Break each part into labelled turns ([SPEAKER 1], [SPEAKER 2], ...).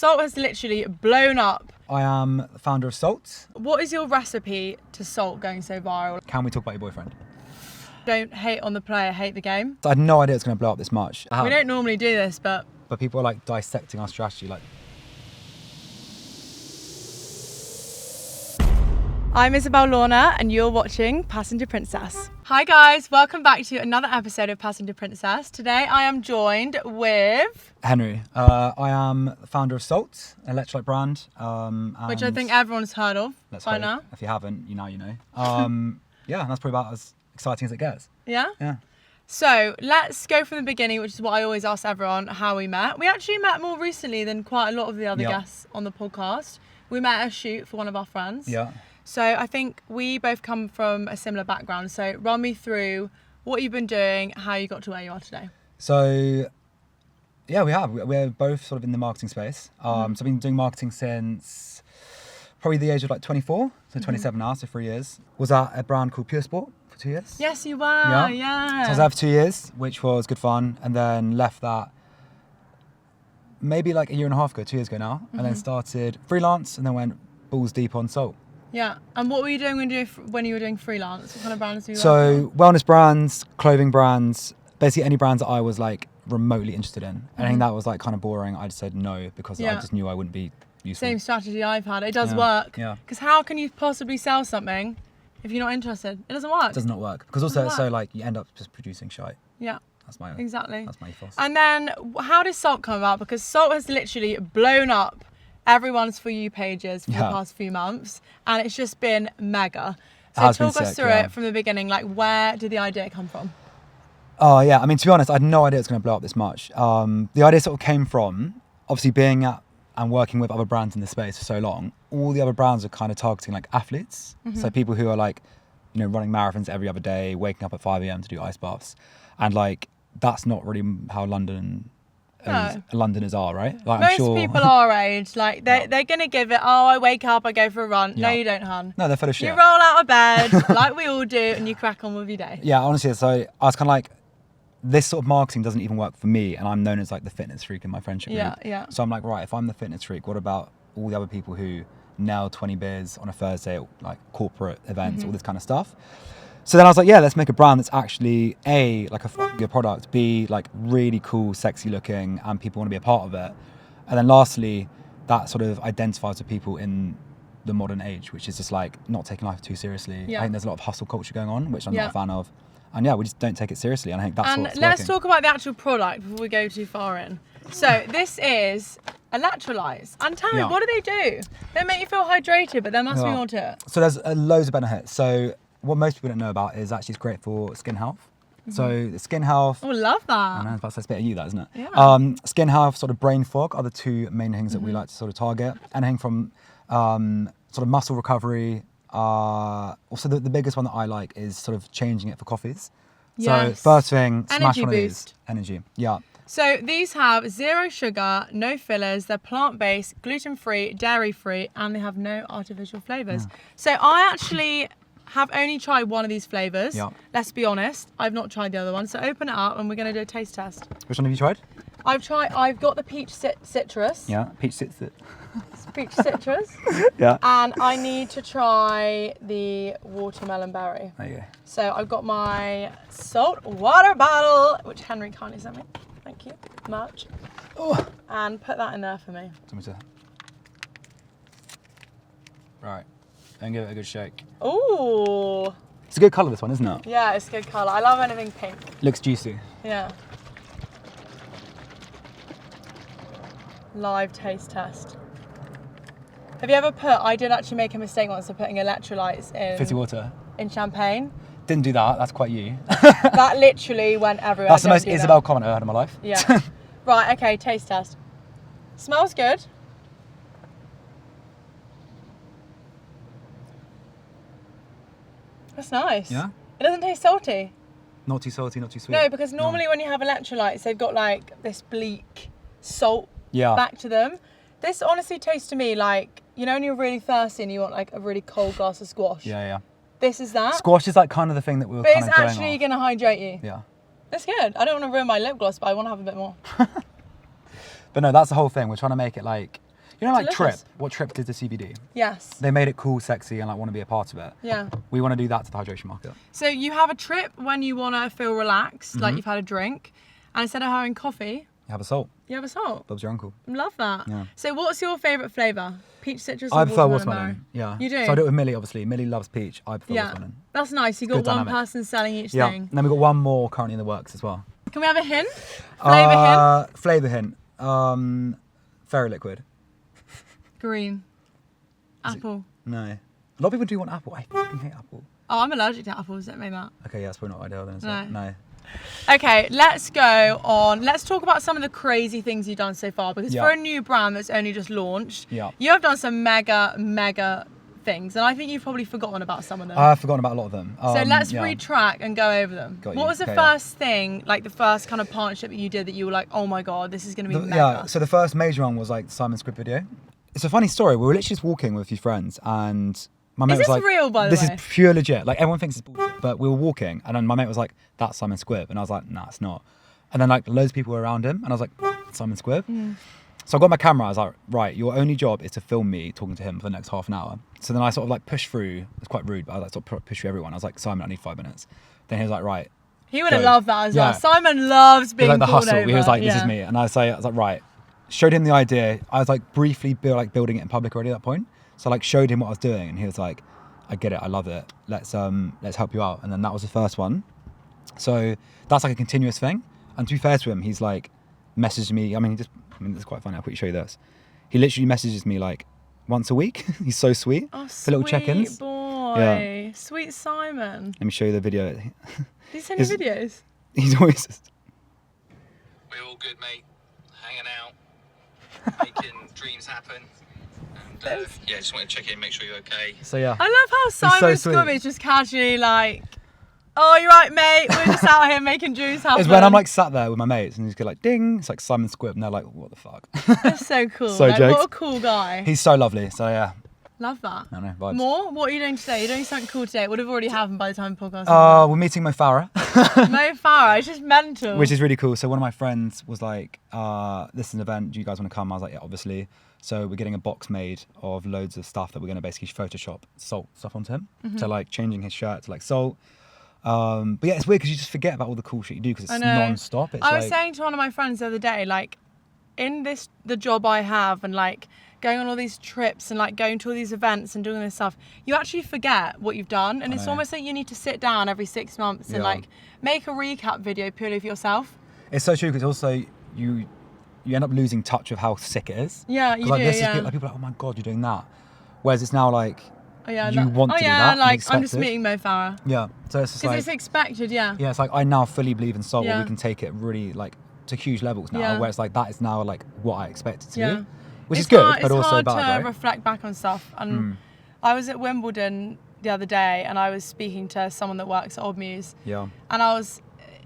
[SPEAKER 1] SULT has literally blown up.
[SPEAKER 2] I am the founder of SULT.
[SPEAKER 1] What is your recipe to SULT going so viral?
[SPEAKER 2] Can we talk about your boyfriend?
[SPEAKER 1] Don't hate on the player, hate the game.
[SPEAKER 2] I had no idea it's going to blow up this much.
[SPEAKER 1] We don't normally do this, but
[SPEAKER 2] people are like dissecting our strategy. Like,
[SPEAKER 1] I'm Isobel Lorna and you're watching Passenger Princess. Hi guys, welcome back to another episode of Passenger Princess. Today I am joined with...
[SPEAKER 2] Henry. I am the founder of SULT, an electrolyte brand.
[SPEAKER 1] which I think everyone's heard of by now.
[SPEAKER 2] If you haven't, you know. Yeah, that's probably about as exciting as it gets.
[SPEAKER 1] Yeah?
[SPEAKER 2] Yeah.
[SPEAKER 1] So let's go from the beginning, which is what I always ask everyone, how we met. We actually met more recently than quite a lot of the other guests on the podcast. We met at a shoot for one of our friends.
[SPEAKER 2] Yeah.
[SPEAKER 1] So I think we both come from a similar background. So run me through what you've been doing, how you got to where you are today.
[SPEAKER 2] So, yeah, we're both sort of in the marketing space. So I've been doing marketing since probably the age of like 24, so 27 now, so 3 years. Was at a brand called Pure Sport for 2 years.
[SPEAKER 1] Yes, you were, yeah.
[SPEAKER 2] So I was there for 2 years, which was good fun, and then left that maybe like a year and a half ago, 2 years ago now, and then started freelance, and then went balls deep on SULT.
[SPEAKER 1] Yeah, and what were you doing when you were doing freelance? What kind of brands were you
[SPEAKER 2] So wellness brands, clothing brands, basically any brands that I was like remotely interested in. Anything that was like kind of boring, I just said no because I just knew I wouldn't be useful.
[SPEAKER 1] Same strategy I've had. It does work.
[SPEAKER 2] Yeah.
[SPEAKER 1] Because how can you possibly sell something if you're not interested? It doesn't work.
[SPEAKER 2] It does not work. Because also it's so like you end up just producing shite.
[SPEAKER 1] Yeah.
[SPEAKER 2] That's my ethos.
[SPEAKER 1] And then how did SULT come about? Because SULT has literally blown up everyone's For You pages for the past few months, and it's just been mega. So talk us through it from the beginning. Like, where did the idea come from?
[SPEAKER 2] Oh yeah, I mean, to be honest, I had no idea it was going to blow up this much. The idea sort of came from obviously being at and working with other brands in the space for so long. All the other brands are kind of targeting like athletes, so people who are like, you know, running marathons every other day, waking up at 5 a.m. to do ice baths, and like that's not really how Londoners are, right? Like,
[SPEAKER 1] Most
[SPEAKER 2] I'm sure
[SPEAKER 1] people our age, like they're gonna give it. Oh, I wake up, I go for a run. No, you don't, hun.
[SPEAKER 2] No, they're full of shit.
[SPEAKER 1] You roll out of bed like we all do, and you crack on with your day.
[SPEAKER 2] Yeah, honestly, so I was kind of like, this sort of marketing doesn't even work for me, and I'm known as like the fitness freak in my friendship group.
[SPEAKER 1] Yeah.
[SPEAKER 2] So I'm like, right, if I'm the fitness freak, what about all the other people who nail 20 beers on a Thursday at like corporate events, all this kind of stuff? So then I was like, yeah, let's make a brand that's actually A, like a good product, B, like really cool, sexy looking, and people want to be a part of it. And then lastly, that sort of identifies with people in the modern age, which is just like not taking life too seriously. I think there's a lot of hustle culture going on, which I'm not a fan of. And yeah, we just don't take it seriously. And I think that's what's working.
[SPEAKER 1] Let's talk about the actual product before we go too far in. So this is electrolytes. And tell me, what do they do? They make you feel hydrated, but there must be more to it.
[SPEAKER 2] So there's loads of benefits. So what most people don't know about is actually it's great for skin health. So the skin health.
[SPEAKER 1] Oh, love that.
[SPEAKER 2] I know, that's a bit of you, that, isn't it?
[SPEAKER 1] Yeah.
[SPEAKER 2] Skin health, sort of brain fog are the two main things that we like to sort of target. Anything from sort of muscle recovery. Also, the biggest one that I like is sort of changing it for coffees.
[SPEAKER 1] Yes.
[SPEAKER 2] So first thing, smash
[SPEAKER 1] Energy
[SPEAKER 2] one of these.
[SPEAKER 1] boost.
[SPEAKER 2] Energy, yeah.
[SPEAKER 1] So these have 0 sugar, no fillers, they're plant-based, gluten-free, dairy-free, and they have no artificial flavours. So I actually have only tried one of these flavours.
[SPEAKER 2] Yeah.
[SPEAKER 1] Let's be honest, I've not tried the other one. So open it up and we're going to do a taste test.
[SPEAKER 2] Which one have you tried?
[SPEAKER 1] I've got the peach citrus.
[SPEAKER 2] Yeah, peach citrus.
[SPEAKER 1] Peach citrus.
[SPEAKER 2] Yeah.
[SPEAKER 1] And I need to try the watermelon berry.
[SPEAKER 2] There you go.
[SPEAKER 1] So I've got my SULT water bottle, which Henry kindly sent me. Thank you much.
[SPEAKER 2] Oh.
[SPEAKER 1] And put that in there for me.
[SPEAKER 2] Right, and give it a good shake.
[SPEAKER 1] Ooh.
[SPEAKER 2] It's a good colour, this one, isn't it?
[SPEAKER 1] Yeah, it's a good colour. I love anything pink.
[SPEAKER 2] Looks juicy.
[SPEAKER 1] Yeah. Live taste test. Have you ever I did actually make a mistake once of putting electrolytes in
[SPEAKER 2] Fizzy water.
[SPEAKER 1] In champagne.
[SPEAKER 2] Didn't do that, that's quite you.
[SPEAKER 1] That literally went everywhere.
[SPEAKER 2] That's the most Isobel comment I've heard in my life.
[SPEAKER 1] Yeah. Right, okay, taste test. Smells good. That's nice.
[SPEAKER 2] Yeah?
[SPEAKER 1] It doesn't taste salty.
[SPEAKER 2] Not too salty, not too sweet.
[SPEAKER 1] No, because normally when you have electrolytes, they've got like this bleak salt back to them. This honestly tastes to me like, you know when you're really thirsty and you want like a really cold glass of squash?
[SPEAKER 2] Yeah.
[SPEAKER 1] This is that.
[SPEAKER 2] Squash is like kind of the thing that we were
[SPEAKER 1] but
[SPEAKER 2] kind of going
[SPEAKER 1] it's actually going to hydrate you.
[SPEAKER 2] Yeah.
[SPEAKER 1] It's good. I don't want to ruin my lip gloss, but I want to have a bit more.
[SPEAKER 2] But no, that's the whole thing. We're trying to make it like, You know, like
[SPEAKER 1] delicious.
[SPEAKER 2] Trip. What Trip did to CBD?
[SPEAKER 1] Yes.
[SPEAKER 2] They made it cool, sexy, and like want to be a part of it.
[SPEAKER 1] Yeah.
[SPEAKER 2] We want to do that to the hydration market.
[SPEAKER 1] So you have a trip when you want to feel relaxed,
[SPEAKER 2] Mm-hmm.
[SPEAKER 1] like you've had a drink, and instead of having coffee,
[SPEAKER 2] You have a salt.
[SPEAKER 1] you have a salt.
[SPEAKER 2] Bob's your uncle.
[SPEAKER 1] Love that.
[SPEAKER 2] Yeah.
[SPEAKER 1] So what's your favourite flavour? Peach, citrus, or
[SPEAKER 2] I prefer
[SPEAKER 1] watermelon?
[SPEAKER 2] watermelon. Yeah.
[SPEAKER 1] You do?
[SPEAKER 2] So I do it with Millie, obviously. Millie loves peach. I prefer watermelon.
[SPEAKER 1] That's nice. You got
[SPEAKER 2] good
[SPEAKER 1] one
[SPEAKER 2] dynamic.
[SPEAKER 1] person selling each
[SPEAKER 2] Yeah.
[SPEAKER 1] thing.
[SPEAKER 2] And then we've got one more currently in the works as well.
[SPEAKER 1] Can we have a hint? Flavour hint?
[SPEAKER 2] Flavour hint. Fairy liquid.
[SPEAKER 1] Green. Apple.
[SPEAKER 2] No. A lot of people do want apple. I fucking hate apple.
[SPEAKER 1] Oh, I'm allergic to apples. Don't make that.
[SPEAKER 2] Okay, yeah, that's probably not ideal then, is
[SPEAKER 1] No.
[SPEAKER 2] it? No.
[SPEAKER 1] Okay, let's go on. Let's talk about some of the crazy things you've done so far, because
[SPEAKER 2] Yeah.
[SPEAKER 1] for a new brand that's only just launched,
[SPEAKER 2] Yeah.
[SPEAKER 1] you have done some mega things, and I think you've probably forgotten about some of them.
[SPEAKER 2] I've forgotten about a lot of them.
[SPEAKER 1] So let's
[SPEAKER 2] yeah.
[SPEAKER 1] retrack and go over them.
[SPEAKER 2] Got
[SPEAKER 1] What
[SPEAKER 2] you.
[SPEAKER 1] was the
[SPEAKER 2] Okay, yeah.
[SPEAKER 1] first thing, like the first kind of partnership that you did that you were like, oh my god, this is going to be mega?
[SPEAKER 2] Yeah, so the first major one was like the Simon Script video. It's a funny story. We were literally just walking with a few friends, and my mate
[SPEAKER 1] Is
[SPEAKER 2] was
[SPEAKER 1] this
[SPEAKER 2] like,
[SPEAKER 1] real, by the
[SPEAKER 2] this
[SPEAKER 1] way?
[SPEAKER 2] is pure legit. Like, everyone thinks it's bullshit, but we were walking, and then my mate was like, that's Simon Squibb. And I was like, nah, it's not. And then like loads of people were around him, and I was like, Simon Squibb. So I got my camera. I was like, right, your only job is to film me talking to him for the next half an hour. So then I sort of like pushed through. It's quite rude, but I like sort of pushed through everyone. I was like, Simon, I need 5 minutes. Then he was like, right.
[SPEAKER 1] He would have
[SPEAKER 2] go.
[SPEAKER 1] loved that as well.
[SPEAKER 2] Yeah.
[SPEAKER 1] Simon loves
[SPEAKER 2] It
[SPEAKER 1] being
[SPEAKER 2] was like the
[SPEAKER 1] pulled
[SPEAKER 2] hustle.
[SPEAKER 1] over.
[SPEAKER 2] He was like, this
[SPEAKER 1] yeah.
[SPEAKER 2] is me. And I was like, right. Showed him the idea. I was like briefly building it in public already at that point. So I like showed him what I was doing, and he was like, I get it. I love it. Let's help you out. And then that was the first one. So that's like a continuous thing. And to be fair to him, he's like messaged me. I mean, it's quite funny. I'll quickly show you this. He literally messages me like once a week. He's so sweet.
[SPEAKER 1] Oh,
[SPEAKER 2] for little check-ins.
[SPEAKER 1] Sweet boy.
[SPEAKER 2] Yeah.
[SPEAKER 1] Sweet Simon.
[SPEAKER 2] Let me show you the video.
[SPEAKER 1] Did he send you
[SPEAKER 2] His-
[SPEAKER 1] videos?
[SPEAKER 2] He's always just,
[SPEAKER 3] We're all good, mate. Hanging out, making dreams happen. And yeah, just want to check in, make sure you're okay.
[SPEAKER 2] so yeah.
[SPEAKER 1] I love how Simon
[SPEAKER 2] so
[SPEAKER 1] Squibb
[SPEAKER 2] sweet.
[SPEAKER 1] is just casually like, oh, you're right, mate. We're just out here making dreams happen.
[SPEAKER 2] It's when I'm like sat there with my mates and he's go like ding, it's like Simon Squibb, and they're like, what the fuck?
[SPEAKER 1] That's so cool.
[SPEAKER 2] So
[SPEAKER 1] like,
[SPEAKER 2] jokes.
[SPEAKER 1] what a cool guy.
[SPEAKER 2] He's so lovely. So yeah,
[SPEAKER 1] Love that.
[SPEAKER 2] I don't know, vibes.
[SPEAKER 1] More? What are you doing today? You're doing something cool today. It would have already happened by the time the podcast is done.
[SPEAKER 2] We're meeting Mo Farah,
[SPEAKER 1] Mo Farah, it's just mental.
[SPEAKER 2] which is really cool. So one of my friends was like, this is an event, do you guys want to come? I was like, yeah, obviously. So we're getting a box made of loads of stuff that we're going to basically Photoshop SULT stuff onto him. So like changing his shirt to like SULT. But yeah, it's weird because you just forget about all the cool shit you do because it's
[SPEAKER 1] I know.
[SPEAKER 2] non-stop. It's
[SPEAKER 1] I was
[SPEAKER 2] like,
[SPEAKER 1] saying to one of my friends the other day, like, in the job I have and like going on all these trips and like going to all these events and doing this stuff, you actually forget what you've done, and it's
[SPEAKER 2] know.
[SPEAKER 1] almost like you need to sit down every 6 months and
[SPEAKER 2] Yeah.
[SPEAKER 1] like make a recap video purely of yourself.
[SPEAKER 2] it's so true because also you end up losing touch of how sick it is.
[SPEAKER 1] Yeah, you
[SPEAKER 2] 'Cause, like,
[SPEAKER 1] do.
[SPEAKER 2] this
[SPEAKER 1] Yeah.
[SPEAKER 2] is like people are like, oh my god, you're doing that. Whereas it's now like,
[SPEAKER 1] Oh yeah.
[SPEAKER 2] you want to do that and
[SPEAKER 1] like
[SPEAKER 2] expect
[SPEAKER 1] I'm just
[SPEAKER 2] it.
[SPEAKER 1] meeting Mo Farah
[SPEAKER 2] yeah. So it's just
[SPEAKER 1] because
[SPEAKER 2] like,
[SPEAKER 1] it's expected. Yeah.
[SPEAKER 2] yeah, it's like I now fully believe in SULT where
[SPEAKER 1] Yeah.
[SPEAKER 2] we can take it really like to huge levels now,
[SPEAKER 1] Yeah.
[SPEAKER 2] where it's like that is now like what I expect it to
[SPEAKER 1] Yeah.
[SPEAKER 2] be, which
[SPEAKER 1] It's
[SPEAKER 2] is good,
[SPEAKER 1] hard,
[SPEAKER 2] but
[SPEAKER 1] it's
[SPEAKER 2] also
[SPEAKER 1] hard
[SPEAKER 2] bad,
[SPEAKER 1] to
[SPEAKER 2] right?
[SPEAKER 1] reflect back on stuff. And I was at Wimbledon the other day, and I was speaking to someone that works at Old Muse,
[SPEAKER 2] Yeah.
[SPEAKER 1] and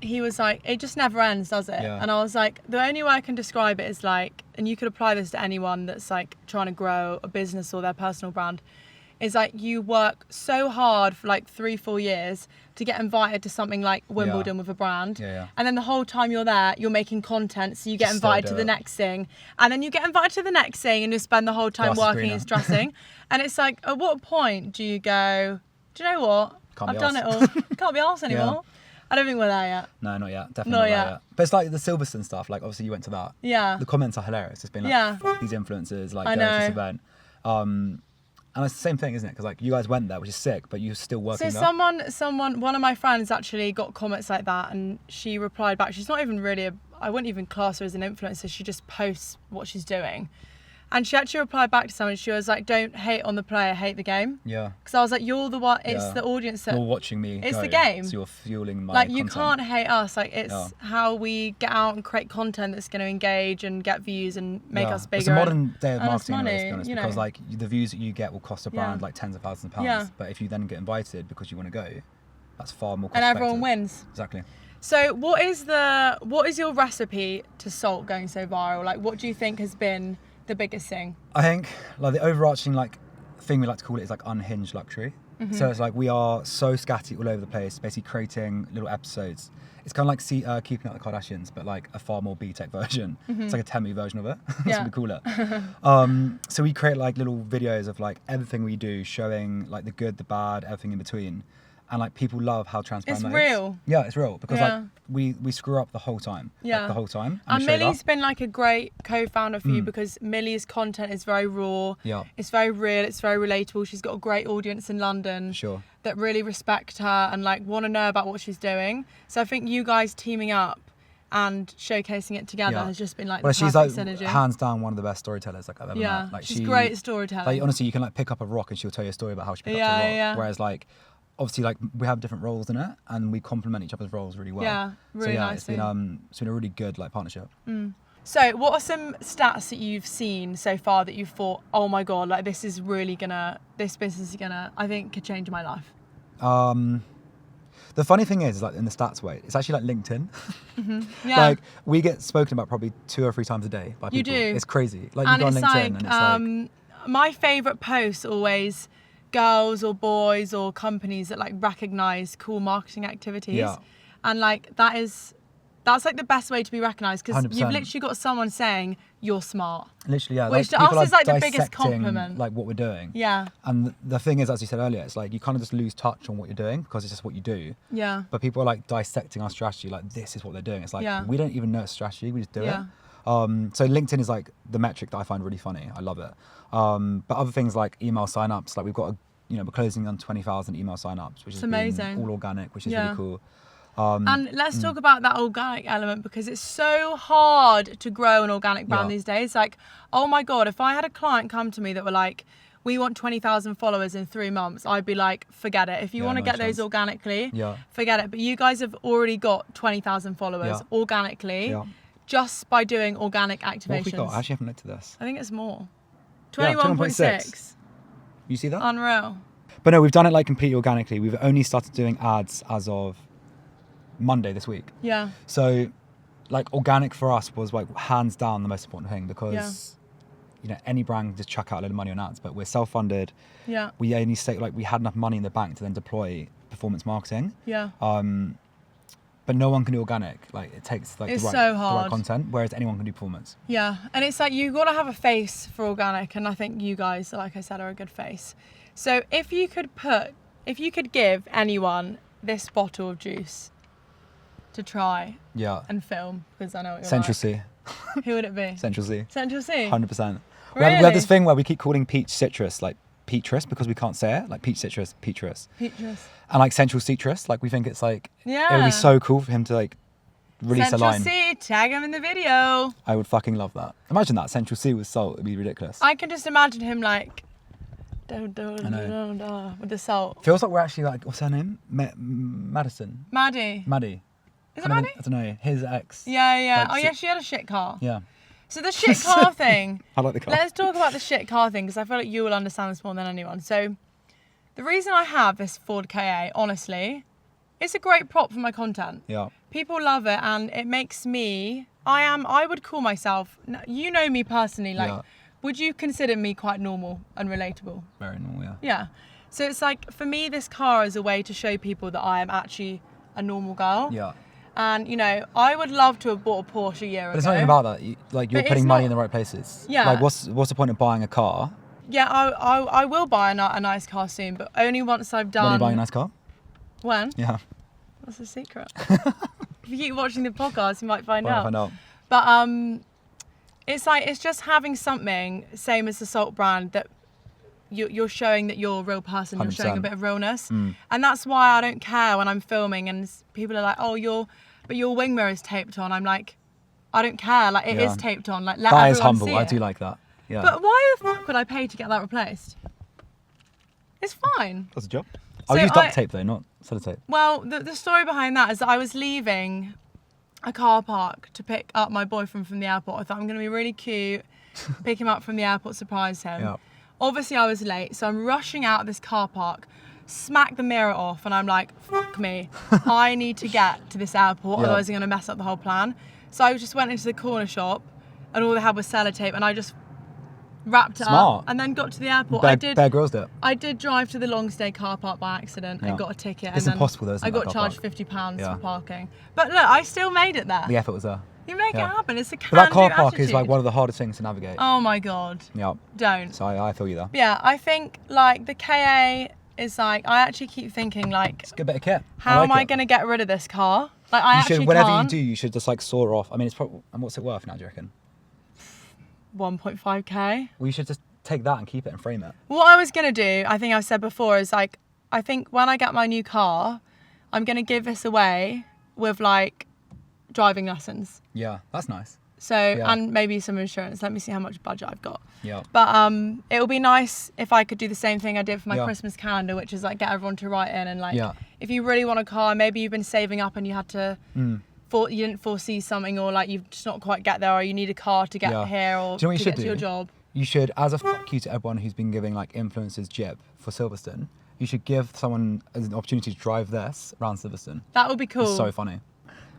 [SPEAKER 1] he was like, it just never ends, does it?
[SPEAKER 2] Yeah.
[SPEAKER 1] And I was like, the only way I can describe it is like, and you could apply this to anyone that's like trying to grow a business or their personal brand, is like you work so hard for like 3-4 years to get invited to something like Wimbledon with a brand.
[SPEAKER 2] Yeah, yeah.
[SPEAKER 1] And then the whole time you're there, you're making content, so you get
[SPEAKER 2] Just still
[SPEAKER 1] invited
[SPEAKER 2] do
[SPEAKER 1] to the
[SPEAKER 2] it.
[SPEAKER 1] next thing. And then you get invited to the next thing and you spend the whole time
[SPEAKER 2] Grass is
[SPEAKER 1] working
[SPEAKER 2] greener.
[SPEAKER 1] and stressing. And it's like, at what point do you go, do you know what?
[SPEAKER 2] Can't
[SPEAKER 1] I've
[SPEAKER 2] be
[SPEAKER 1] done it
[SPEAKER 2] arsed."
[SPEAKER 1] all. Can't be arsed anymore. I don't think we're there yet.
[SPEAKER 2] No, not yet. Definitely
[SPEAKER 1] Not
[SPEAKER 2] not,
[SPEAKER 1] yet.
[SPEAKER 2] there yet. But it's like the Silverstone stuff. Like obviously you went to that.
[SPEAKER 1] Yeah.
[SPEAKER 2] The comments are hilarious. It's been like,
[SPEAKER 1] Yeah.
[SPEAKER 2] "Fuck these influencers, like
[SPEAKER 1] I
[SPEAKER 2] going to this
[SPEAKER 1] know.
[SPEAKER 2] event. And it's the same thing, isn't it? Because like you guys went there, which is sick, but you're still working
[SPEAKER 1] So
[SPEAKER 2] there.
[SPEAKER 1] one of my friends actually got comments like that, and she replied back. She's not even really I wouldn't even class her as an influencer. She just posts what she's doing. And she actually replied back to someone. She was like, don't hate on the player, hate the game.
[SPEAKER 2] Yeah.
[SPEAKER 1] Because I was like, you're the one, it's
[SPEAKER 2] Yeah.
[SPEAKER 1] the audience that,
[SPEAKER 2] You're watching me.
[SPEAKER 1] It's
[SPEAKER 2] go,
[SPEAKER 1] the game.
[SPEAKER 2] So you're fueling my
[SPEAKER 1] like, you
[SPEAKER 2] content.
[SPEAKER 1] can't hate us. Like, it's
[SPEAKER 2] Yeah.
[SPEAKER 1] how we get out and create content that's going to engage and get views and make
[SPEAKER 2] Yeah.
[SPEAKER 1] us bigger.
[SPEAKER 2] It's a modern day of
[SPEAKER 1] and us
[SPEAKER 2] marketing, anyway, to
[SPEAKER 1] money,
[SPEAKER 2] be honest,
[SPEAKER 1] you know.
[SPEAKER 2] because like the views that you get will cost a brand
[SPEAKER 1] Yeah.
[SPEAKER 2] like tens of thousands of pounds.
[SPEAKER 1] Yeah.
[SPEAKER 2] But if you then get invited because you want to go, that's far more cost
[SPEAKER 1] And everyone
[SPEAKER 2] effective.
[SPEAKER 1] wins.
[SPEAKER 2] Exactly.
[SPEAKER 1] So what is your recipe to SULT going so viral? Like, what do you think has been the biggest thing?
[SPEAKER 2] I think like the overarching like thing we like to call it is like unhinged luxury. So it's like we are so scatty all over the place, basically creating little episodes. It's kind of like Keeping Up with the Kardashians, but like a far more B-Tech version. It's like a 10-minute version of it. That's what we call it. So we create like little videos of like everything we do, showing like the good, the bad, everything in between. And like people love how transparent
[SPEAKER 1] It's
[SPEAKER 2] that is.
[SPEAKER 1] real.
[SPEAKER 2] Yeah, it's real because like we screw up the whole time. Like, the whole time.
[SPEAKER 1] And Millie's been like a great co-founder for you because Millie's content is very raw.
[SPEAKER 2] Yeah.
[SPEAKER 1] It's very real. It's very relatable. She's got a great audience in London.
[SPEAKER 2] Sure.
[SPEAKER 1] That really respect her and like want to know about what she's doing. So I think you guys teaming up and showcasing it together has just been like the
[SPEAKER 2] she's
[SPEAKER 1] perfect
[SPEAKER 2] like
[SPEAKER 1] synergy.
[SPEAKER 2] hands down one of the best storytellers like I've ever met. Like
[SPEAKER 1] she's great storyteller.
[SPEAKER 2] Like honestly, you can like pick up a rock and she'll tell you a story about how she picked up the rock.
[SPEAKER 1] Yeah.
[SPEAKER 2] Whereas like obviously like we have different roles in it and we complement each other's roles really well.
[SPEAKER 1] Yeah, really
[SPEAKER 2] nicely.
[SPEAKER 1] nicely.
[SPEAKER 2] It's been a really good like partnership.
[SPEAKER 1] So what are some stats that you've seen so far that you've thought, oh my God, like this business is gonna, I think could change my life?
[SPEAKER 2] The funny thing is, like in the stats way, it's actually like LinkedIn.
[SPEAKER 1] Yeah.
[SPEAKER 2] Like we get spoken about probably 2 or 3 times a day by people.
[SPEAKER 1] You do.
[SPEAKER 2] It's crazy. Like
[SPEAKER 1] And
[SPEAKER 2] you go on
[SPEAKER 1] it's
[SPEAKER 2] LinkedIn
[SPEAKER 1] like,
[SPEAKER 2] and it's like
[SPEAKER 1] my favourite posts always girls or boys or companies that like recognise cool marketing activities.
[SPEAKER 2] Yeah.
[SPEAKER 1] And like that's like the best way to be recognised because
[SPEAKER 2] 100%.
[SPEAKER 1] you've literally got someone saying you're smart.
[SPEAKER 2] literally, yeah.
[SPEAKER 1] Which
[SPEAKER 2] like,
[SPEAKER 1] to
[SPEAKER 2] people
[SPEAKER 1] us is
[SPEAKER 2] are
[SPEAKER 1] like the biggest
[SPEAKER 2] dissecting,
[SPEAKER 1] compliment.
[SPEAKER 2] like what we're doing.
[SPEAKER 1] Yeah.
[SPEAKER 2] And the thing is, as you said earlier, it's like you kind of just lose touch on what you're doing because it's just what you do.
[SPEAKER 1] Yeah.
[SPEAKER 2] But people are like dissecting our strategy, like this is what they're doing. It's like we don't even know it's strategy, we just do it. So LinkedIn is like the metric that I find really funny. I love it. But other things like email signups, like we've got we're closing on 20,000 email signups, which is
[SPEAKER 1] amazing.
[SPEAKER 2] All organic, which is really cool.
[SPEAKER 1] And let's talk about that organic element because it's so hard to grow an organic brand these days. Like, oh my God, if I had a client come to me that were like, we want 20,000 followers in 3 months, I'd be like, forget it. If you want to get those organically, forget it. But you guys have already got 20,000 followers organically just by doing organic activations.
[SPEAKER 2] What have we got? I actually haven't looked at this.
[SPEAKER 1] I think it's more. 21.6.
[SPEAKER 2] You see that?
[SPEAKER 1] Unreal.
[SPEAKER 2] But no, we've done it like completely organically. We've only started doing ads as of Monday this week.
[SPEAKER 1] Yeah.
[SPEAKER 2] So like organic for us was like hands down the most important thing because any brand can just chuck out a load of money on ads, but we're self-funded.
[SPEAKER 1] Yeah.
[SPEAKER 2] We only we had enough money in the bank to then deploy performance marketing.
[SPEAKER 1] Yeah.
[SPEAKER 2] But no one can do organic. Like it takes like
[SPEAKER 1] it's
[SPEAKER 2] the
[SPEAKER 1] so hard.
[SPEAKER 2] right content, whereas anyone can do performance.
[SPEAKER 1] Yeah, and it's like you've got to have a face for organic, and I think you guys, like I said, are a good face. So if you could give anyone this bottle of juice to try and film, because I know what you're
[SPEAKER 2] Central
[SPEAKER 1] like.
[SPEAKER 2] C.
[SPEAKER 1] Who would it be?
[SPEAKER 2] Central C.
[SPEAKER 1] Central C?
[SPEAKER 2] 100%.
[SPEAKER 1] Really?
[SPEAKER 2] We have this thing where we keep calling peach citrus like peatrus because we can't say it, like peach citrus, peatrus.
[SPEAKER 1] Peatrus.
[SPEAKER 2] And like central citrus, like we think it's like,
[SPEAKER 1] it
[SPEAKER 2] would be so cool for him to like release
[SPEAKER 1] Central
[SPEAKER 2] a line.
[SPEAKER 1] C, tag him in the video.
[SPEAKER 2] I would fucking love that. Imagine that, Central C with salt, it'd be ridiculous.
[SPEAKER 1] I can just imagine him like, with the salt.
[SPEAKER 2] Feels like we're actually like, what's her name? Madison.
[SPEAKER 1] Maddie. Is it Maddie?
[SPEAKER 2] I don't know, his ex.
[SPEAKER 1] Yeah.
[SPEAKER 2] Like,
[SPEAKER 1] yeah, she had a shit car.
[SPEAKER 2] Yeah.
[SPEAKER 1] So the shit car thing.
[SPEAKER 2] I like the car.
[SPEAKER 1] Let's talk about the shit car thing because I feel like you will understand this more than anyone. So the reason I have this Ford Ka, honestly, it's a great prop for my content.
[SPEAKER 2] Yeah.
[SPEAKER 1] People love it and it makes me, I would call myself, you know me personally, like, would you consider me quite normal and relatable?
[SPEAKER 2] Very normal, yeah.
[SPEAKER 1] Yeah. So it's like, for me, this car is a way to show people that I am actually a normal girl.
[SPEAKER 2] Yeah.
[SPEAKER 1] And, I would love to have bought a Porsche a year ago.
[SPEAKER 2] But it's not even about that. You're putting money in the right places.
[SPEAKER 1] Yeah.
[SPEAKER 2] Like, what's the point of buying a car?
[SPEAKER 1] Yeah, I will buy a nice car soon, but only once I've done...
[SPEAKER 2] When are you buying a nice car?
[SPEAKER 1] When?
[SPEAKER 2] Yeah.
[SPEAKER 1] That's a secret. If you keep watching the podcast, you might find out. But it's like, it's just having something, same as the SULT brand, that you're showing that you're a real person, 100%. You're showing a bit of realness. And that's why I don't care when I'm filming and people are like, oh, your wing mirror is taped on. I'm like, I don't care. Like, it is taped on. Like, let
[SPEAKER 2] that
[SPEAKER 1] everyone
[SPEAKER 2] is humble.
[SPEAKER 1] see
[SPEAKER 2] I
[SPEAKER 1] it.
[SPEAKER 2] do like that. Yeah.
[SPEAKER 1] But why the fuck would I pay to get that replaced? It's fine.
[SPEAKER 2] That's a job.
[SPEAKER 1] So
[SPEAKER 2] I'll use duct tape though, not sellotape.
[SPEAKER 1] Well, the story behind that is that I was leaving a car park to pick up my boyfriend from the airport. I thought I'm going to be really cute, pick him up from the airport, surprise him.
[SPEAKER 2] Yeah.
[SPEAKER 1] Obviously, I was late, so I'm rushing out of this car park, smack the mirror off, and I'm like, fuck me. I need to get to this airport, otherwise I'm going to mess up the whole plan. So I just went into the corner shop, and all they had was sellotape, and I just wrapped it
[SPEAKER 2] Smart.
[SPEAKER 1] up, and then got to the airport.
[SPEAKER 2] Bear Grylls it.
[SPEAKER 1] I did drive to the long stay car park by accident and got a ticket.
[SPEAKER 2] It's
[SPEAKER 1] and
[SPEAKER 2] impossible though, isn't it,
[SPEAKER 1] I got
[SPEAKER 2] that car
[SPEAKER 1] charged
[SPEAKER 2] park?
[SPEAKER 1] £50 for parking. But look, I still made it there.
[SPEAKER 2] The effort was there.
[SPEAKER 1] You make it happen. It's a
[SPEAKER 2] But that car
[SPEAKER 1] can-do
[SPEAKER 2] park is
[SPEAKER 1] attitude.
[SPEAKER 2] like one of the hardest things to navigate.
[SPEAKER 1] Oh my god.
[SPEAKER 2] Yeah.
[SPEAKER 1] Don't.
[SPEAKER 2] So I feel you there.
[SPEAKER 1] Yeah, I think like the KA is like, I actually keep thinking like,
[SPEAKER 2] It's a good bit of kit.
[SPEAKER 1] how am I going to get rid of this car? Like I actually
[SPEAKER 2] whenever
[SPEAKER 1] can't.
[SPEAKER 2] you do, you should just like saw off. I mean, it's probably, and what's it worth now, do you reckon?
[SPEAKER 1] 1.5k.
[SPEAKER 2] Well, you should just take that and keep it and frame it.
[SPEAKER 1] What I was going to do, I think I've said before, is like, I think when I get my new car, I'm going to give this away with like driving lessons.
[SPEAKER 2] Yeah, that's nice.
[SPEAKER 1] So, and maybe some insurance. Let me see how much budget I've got.
[SPEAKER 2] Yeah.
[SPEAKER 1] But it would be nice if I could do the same thing I did for my Christmas calendar, which is like get everyone to write in and like, if you really want a car, maybe you've been saving up and you had to, you didn't foresee something, or like you've just not quite get there, or you need a car to get here, or
[SPEAKER 2] do you know what
[SPEAKER 1] to
[SPEAKER 2] you
[SPEAKER 1] get to your job.
[SPEAKER 2] You should, as a fuck you to everyone who's been giving like influencers jib for Silverstone, you should give someone an opportunity to drive this around Silverstone.
[SPEAKER 1] That would be cool.
[SPEAKER 2] It's so funny.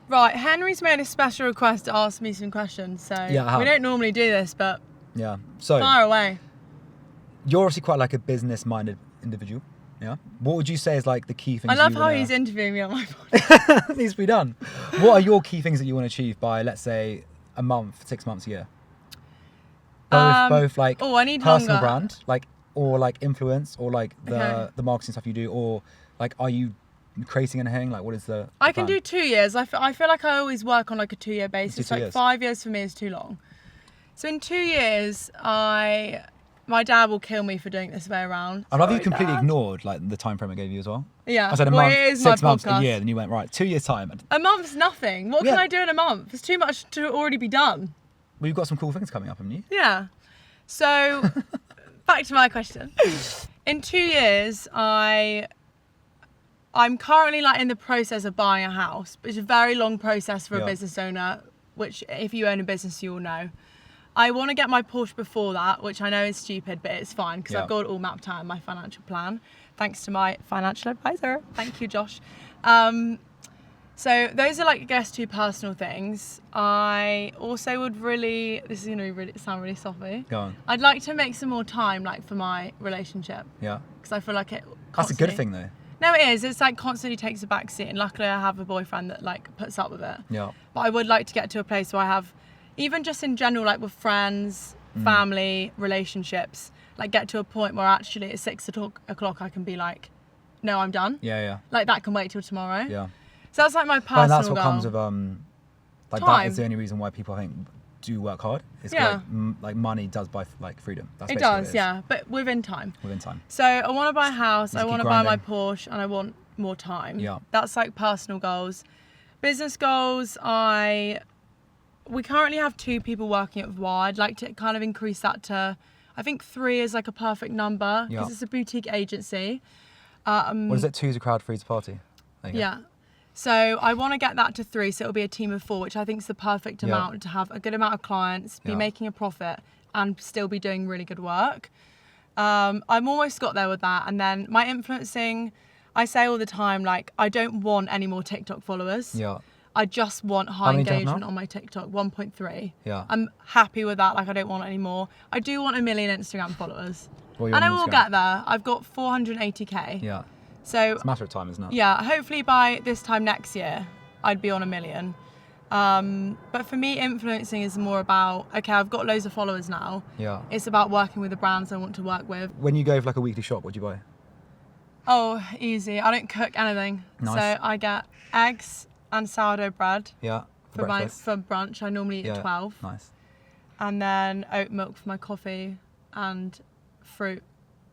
[SPEAKER 1] Right, Henry's made a special request to ask me some questions, so we don't normally do this, but
[SPEAKER 2] so
[SPEAKER 1] fire away.
[SPEAKER 2] You're obviously quite like a business-minded individual, yeah? What would you say is like the key things
[SPEAKER 1] I love how he's interviewing me on my
[SPEAKER 2] podcast. It needs to be done. What are your key things that you want to achieve by, let's say, a month, 6 months, a year? Both like
[SPEAKER 1] I need
[SPEAKER 2] personal
[SPEAKER 1] longer.
[SPEAKER 2] brand, like, or like influence, or like the marketing stuff you do, or like, are you creating anything? Like, what is the
[SPEAKER 1] I can do 2 years. I feel like I always work on like a 2-year basis.
[SPEAKER 2] do 2
[SPEAKER 1] like
[SPEAKER 2] years.
[SPEAKER 1] 5 years for me is too long. So in 2 years, my dad will kill me for doing this way around.
[SPEAKER 2] I love you
[SPEAKER 1] Sorry,
[SPEAKER 2] completely
[SPEAKER 1] Dad.
[SPEAKER 2] ignored like the time frame I gave you as well.
[SPEAKER 1] Yeah.
[SPEAKER 2] I said a
[SPEAKER 1] Well,
[SPEAKER 2] month,
[SPEAKER 1] it is
[SPEAKER 2] 6
[SPEAKER 1] my
[SPEAKER 2] months, a
[SPEAKER 1] podcast.
[SPEAKER 2] year, then you went right 2 years time.
[SPEAKER 1] A month's nothing. What can I do in a month? It's too much to already be done.
[SPEAKER 2] Well, you've got some cool things coming up, haven't you?
[SPEAKER 1] Yeah. So back to my question. In 2 years, I'm currently like in the process of buying a house, but it's a very long process for a business owner, which if you own a business, you'll know. I want to get my Porsche before that, which I know is stupid, but it's fine because I've got it all mapped out in my financial plan, thanks to my financial advisor. Thank you, Josh. So those are like, I guess, 2 personal things. I also would really, this is going to sound really soppy.
[SPEAKER 2] Go on.
[SPEAKER 1] I'd like to make some more time like for my relationship.
[SPEAKER 2] Yeah.
[SPEAKER 1] Because I feel like it
[SPEAKER 2] That's a good thing though.
[SPEAKER 1] No, it is. It's like constantly takes a back seat, and luckily I have a boyfriend that like puts up with it.
[SPEAKER 2] Yeah.
[SPEAKER 1] But I would like to get to a place where I have, even just in general, like with friends, family, relationships, like get to a point where actually at 6 o'clock I can be like, no, I'm done.
[SPEAKER 2] Yeah.
[SPEAKER 1] Like that can wait till tomorrow.
[SPEAKER 2] Yeah.
[SPEAKER 1] So that's like my personal
[SPEAKER 2] And that's what
[SPEAKER 1] goal.
[SPEAKER 2] comes with like
[SPEAKER 1] Time.
[SPEAKER 2] that is the only reason why people I think do work hard. It's like money does buy like freedom. That's
[SPEAKER 1] It
[SPEAKER 2] basically what
[SPEAKER 1] does,
[SPEAKER 2] is.
[SPEAKER 1] yeah, but within time.
[SPEAKER 2] Within time.
[SPEAKER 1] So I want to buy a house,
[SPEAKER 2] Just
[SPEAKER 1] I
[SPEAKER 2] keep
[SPEAKER 1] want to buy my
[SPEAKER 2] grinding.
[SPEAKER 1] Porsche, and I want more time.
[SPEAKER 2] Yeah.
[SPEAKER 1] That's like personal goals. Business goals, we currently have 2 people working at VWA. I'd like to kind of increase that to, I think 3 is like a perfect number because it's a boutique agency.
[SPEAKER 2] What is it? 2 is a crowd, 3 is a party. There you go.
[SPEAKER 1] Yeah. So I want to get that to 3, so it'll be a team of 4, which I think is the perfect amount to have a good amount of clients, be making a profit, and still be doing really good work. I'm almost got there with that. And then my influencing, I say all the time, like, I don't want any more TikTok followers.
[SPEAKER 2] Yeah.
[SPEAKER 1] I just want high
[SPEAKER 2] many do you have
[SPEAKER 1] engagement
[SPEAKER 2] now?
[SPEAKER 1] on my TikTok, 1.3.
[SPEAKER 2] Yeah.
[SPEAKER 1] I'm happy with that. Like, I don't want any more. I do want 1 million Instagram followers.
[SPEAKER 2] Well, you're
[SPEAKER 1] And I
[SPEAKER 2] on
[SPEAKER 1] will
[SPEAKER 2] Instagram.
[SPEAKER 1] get there. I've got 480k.
[SPEAKER 2] Yeah.
[SPEAKER 1] So
[SPEAKER 2] It's a matter of time, isn't it?
[SPEAKER 1] yeah, hopefully by this time next year, I'd be on 1 million. But for me, influencing is more about, okay, I've got loads of followers now.
[SPEAKER 2] Yeah.
[SPEAKER 1] It's about working with the brands I want to work with.
[SPEAKER 2] When you go for like a weekly shop, what do you buy?
[SPEAKER 1] Oh, easy. I don't cook anything.
[SPEAKER 2] Nice.
[SPEAKER 1] So I get eggs and sourdough bread
[SPEAKER 2] Yeah.
[SPEAKER 1] for brunch. I normally eat at 12.
[SPEAKER 2] Nice.
[SPEAKER 1] And then oat milk for my coffee and fruit.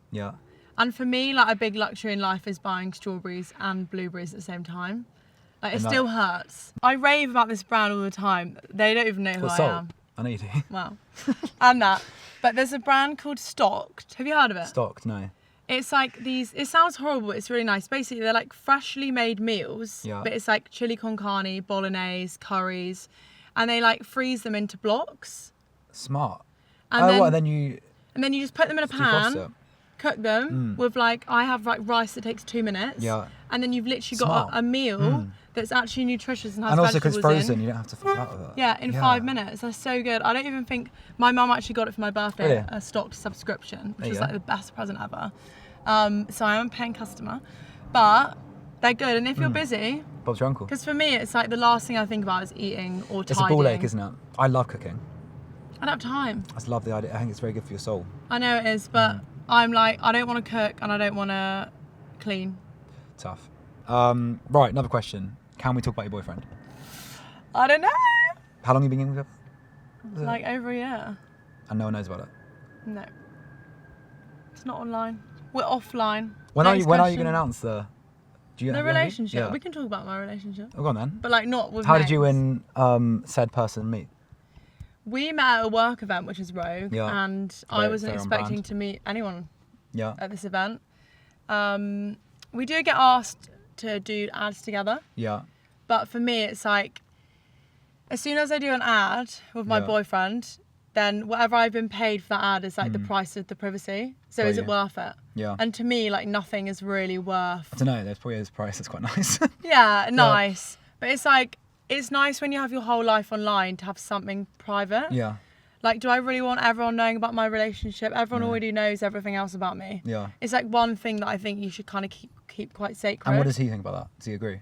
[SPEAKER 2] Yeah.
[SPEAKER 1] And for me, like a big luxury in life is buying strawberries and blueberries at the same time. Like, it still hurts. I rave about this brand all the time. They don't even know who I
[SPEAKER 2] SULT.
[SPEAKER 1] am.
[SPEAKER 2] I know you do.
[SPEAKER 1] Well, and that. But there's a brand called Stocked. Have you heard of it?
[SPEAKER 2] Stocked, no.
[SPEAKER 1] It's like these, it sounds horrible, but it's really nice. Basically, they're like freshly made meals, but it's like chili con carne, bolognese, curries, and they like freeze them into blocks.
[SPEAKER 2] Smart.
[SPEAKER 1] And then,
[SPEAKER 2] and then you
[SPEAKER 1] just put them in a
[SPEAKER 2] defrost
[SPEAKER 1] pan.
[SPEAKER 2] it.
[SPEAKER 1] Cook them with like, I have like rice that takes 2 minutes.
[SPEAKER 2] Yeah.
[SPEAKER 1] And then you've literally
[SPEAKER 2] Smart.
[SPEAKER 1] got a meal that's actually nutritious and has
[SPEAKER 2] and also because
[SPEAKER 1] vegetables
[SPEAKER 2] frozen,
[SPEAKER 1] in.
[SPEAKER 2] you don't have to fuck out of it.
[SPEAKER 1] Yeah, in 5 minutes. They're so good. I don't even think my mum actually got it for my birthday,
[SPEAKER 2] Really?
[SPEAKER 1] a stocked subscription, which
[SPEAKER 2] you
[SPEAKER 1] was
[SPEAKER 2] go.
[SPEAKER 1] like the best present ever. So I am a paying customer, but they're good. And if you're busy,
[SPEAKER 2] Bob's your uncle.
[SPEAKER 1] because for me it's like the last thing I think about is eating or
[SPEAKER 2] It's a
[SPEAKER 1] tidying.
[SPEAKER 2] ball ache, isn't it? I love cooking.
[SPEAKER 1] I don't have time.
[SPEAKER 2] I just love the idea. I think it's very good for your soul.
[SPEAKER 1] I know it is, but I'm like, I don't want to cook and I don't want to clean.
[SPEAKER 2] Tough. Right, another question. Can we talk about your boyfriend?
[SPEAKER 1] I don't know.
[SPEAKER 2] How long have you been with him?
[SPEAKER 1] Like over a year.
[SPEAKER 2] And no one knows about it.
[SPEAKER 1] No. It's not online. We're offline.
[SPEAKER 2] When are you
[SPEAKER 1] Next
[SPEAKER 2] going to
[SPEAKER 1] question.
[SPEAKER 2] announce the? Do you
[SPEAKER 1] The
[SPEAKER 2] have
[SPEAKER 1] relationship?
[SPEAKER 2] Yeah.
[SPEAKER 1] We can talk about my relationship.
[SPEAKER 2] Oh, go on then.
[SPEAKER 1] But like not with
[SPEAKER 2] How did you
[SPEAKER 1] names.
[SPEAKER 2] and said person meet?
[SPEAKER 1] We met at a work event, which is Rogue,
[SPEAKER 2] Yeah.
[SPEAKER 1] and I
[SPEAKER 2] Very-
[SPEAKER 1] wasn't
[SPEAKER 2] very on
[SPEAKER 1] expecting
[SPEAKER 2] brand.
[SPEAKER 1] to meet anyone
[SPEAKER 2] Yeah.
[SPEAKER 1] at this event. We do get asked to do ads together,
[SPEAKER 2] Yeah.
[SPEAKER 1] but for me it's like, as soon as I do an ad with my
[SPEAKER 2] Yeah.
[SPEAKER 1] boyfriend, then whatever I've been paid for that ad is like the price of the privacy. So
[SPEAKER 2] Got
[SPEAKER 1] is
[SPEAKER 2] you.
[SPEAKER 1] it worth it?
[SPEAKER 2] Yeah.
[SPEAKER 1] And to me, like nothing is really worth.
[SPEAKER 2] I don't know. There's probably his price. That's quite nice.
[SPEAKER 1] Yeah, nice. But it's like, it's nice when you have your whole life online to have something private.
[SPEAKER 2] Yeah.
[SPEAKER 1] Like, do I really want everyone knowing about my relationship? Everyone already knows everything else about me.
[SPEAKER 2] Yeah.
[SPEAKER 1] It's like one thing that I think you should kind of keep quite sacred.
[SPEAKER 2] And what does he think about that? Does he agree?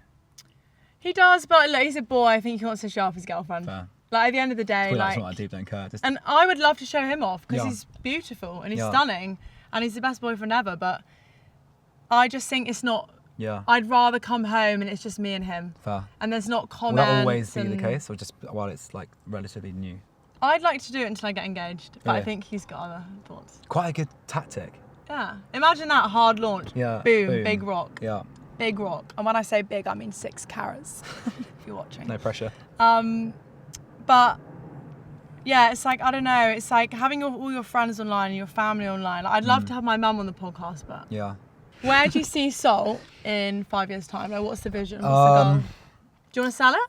[SPEAKER 1] He does, but like, he's a boy. I think he wants to show off his girlfriend.
[SPEAKER 2] Fair.
[SPEAKER 1] Like, at the end of the day,
[SPEAKER 2] Well,
[SPEAKER 1] like...
[SPEAKER 2] that's not that deep, don't care. Just,
[SPEAKER 1] And I would love to show him off because
[SPEAKER 2] Yeah.
[SPEAKER 1] he's beautiful and he's
[SPEAKER 2] Yeah.
[SPEAKER 1] stunning and he's the best boyfriend ever. But I just think it's not...
[SPEAKER 2] yeah.
[SPEAKER 1] I'd rather come home and it's just me and him.
[SPEAKER 2] Fair.
[SPEAKER 1] And there's not
[SPEAKER 2] Will
[SPEAKER 1] comments.
[SPEAKER 2] that always be the
[SPEAKER 1] and-
[SPEAKER 2] case, or just while it's like relatively new?
[SPEAKER 1] I'd like to do it until I get engaged, but I
[SPEAKER 2] Really?
[SPEAKER 1] think he's got other thoughts.
[SPEAKER 2] Quite a good tactic.
[SPEAKER 1] Yeah. Imagine that hard launch.
[SPEAKER 2] Yeah.
[SPEAKER 1] Boom, big rock.
[SPEAKER 2] Yeah.
[SPEAKER 1] Big rock. And when I say big, I mean 6 carats, if you're watching.
[SPEAKER 2] No pressure.
[SPEAKER 1] But yeah, it's like, I don't know, it's like having all your friends online and your family online. Like, I'd love to have my mum on the podcast, but
[SPEAKER 2] Yeah.
[SPEAKER 1] where do you see SULT in 5 years' time? Like, what's the vision? What's the goal? Do you want to sell it?